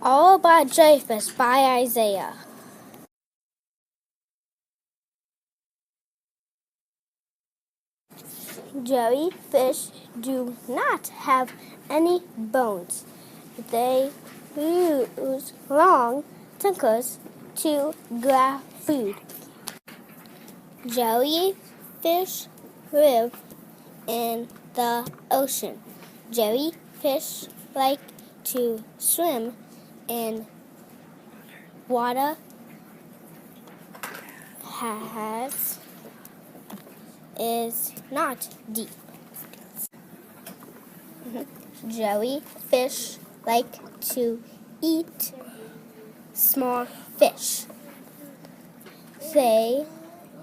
All About Jellyfish by Isaiah. Jellyfish do not have any bones. They use long tentacles to grab food. Jellyfish live in the ocean. Jellyfish like to swim in water is not deep. Jellyfish like to eat small fish. They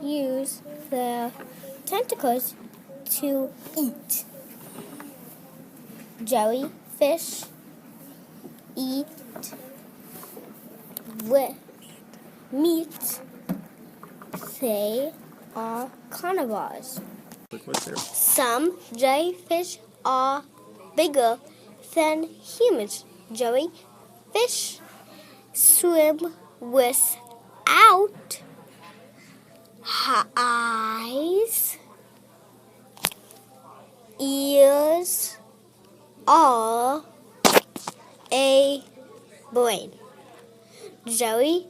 use their tentacles to eat. Jellyfish eat meat. They are carnivores. Some jellyfish are bigger than humans. Jellyfish swim without eyes, ears, or a brain. Jellyfish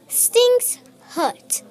stings hurt.